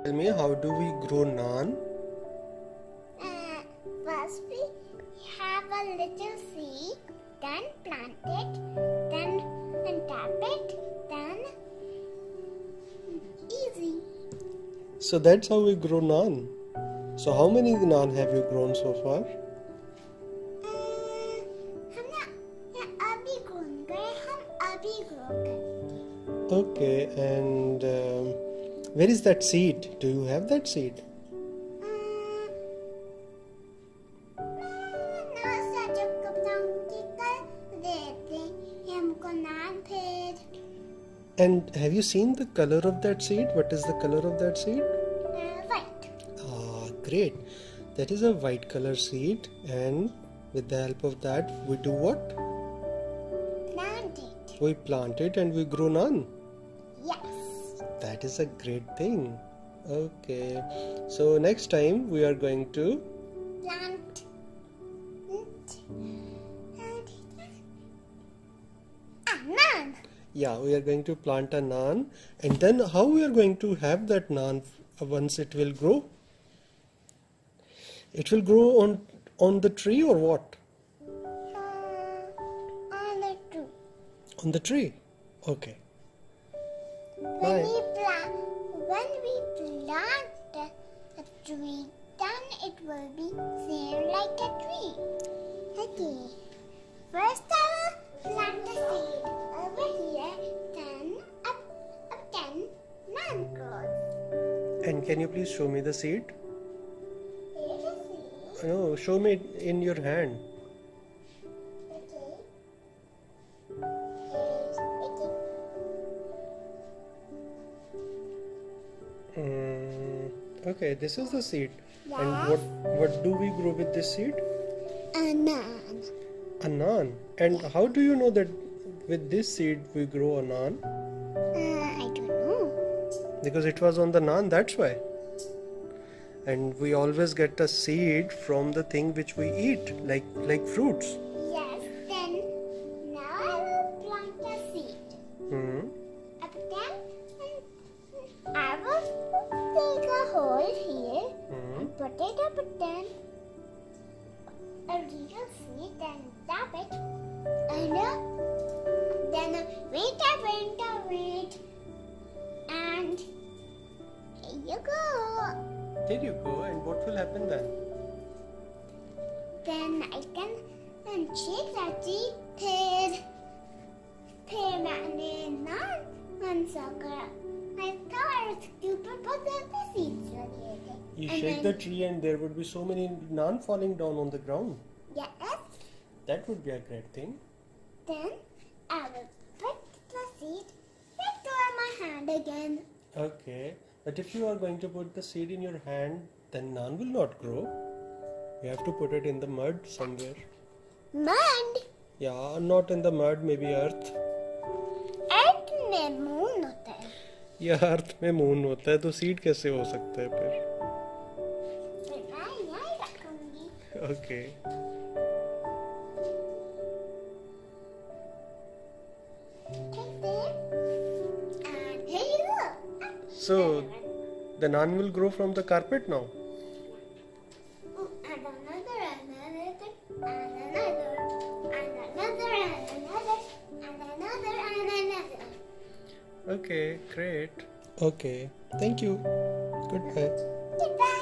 Tell me, how do we grow naan? First we have a little seed, then plant it, then tap it, then easy. So that's how we grow naan. So how many naan have you grown so far? हम अभी grown गए, हम अभी grow करेंगे. Okay, and where is that seed? Do you have that seed? And have you seen the color of that seed? What is the color of that seed? White. Ah, great. That is a white color seed, and with the help of that we do what? Plant it. We plant it and we grow naan. Yes. That is a great thing. Okay. So next time we are going to Plant it. Naan. Yeah, we are going to plant a naan, and then how we are going to have that naan once it will grow? It will grow on the tree or what? On the tree. On the tree. Okay. When Bye. we plant a tree, then it will be same like a tree. Okay. First I will plant the seed over here, then up 10 naan grows. And can you please show me the seed? Here's the seed. No, show me it in your hand. Okay. Here's it. Okay, this is the seed. Yes. And what do we grow with this seed? A naan. A naan. And how do you know that with this seed we grow a naan? I don't know. Because it was on the naan, that's why. And we always get a seed from the thing which we eat, like fruits. Yes, then now I will plant a seed. Hmm. Up then I will take a hole here and put it up then a little seed, then tap it and then wait and here you go. There you go. And what will happen then? Then I can shake that seed. फिर मैंने naan sucker. I thought stupid, but then the seeds लगे थे. You And shake then- the tree and there would be so many naan falling down on the ground. Yes. That would be a great thing. Then I will put the seed back on my hand again. Okay. But if you are going to put the seed in your hand, then naan will not grow. You have to put it in the mud somewhere. Mud. Yeah, not in the mud, maybe earth. Earth में moon होता है. या अर्थ में moon होता है, तो seed कैसे हो सकता है फिर? फिर मैं यहीं रखूंगी. Okay. Take it. And here you go. So the naan will grow from the carpet now. Oh, and another, and another, and another, and another, and another, and another, and another. Okay, great. Okay, thank you. Goodbye. Goodbye.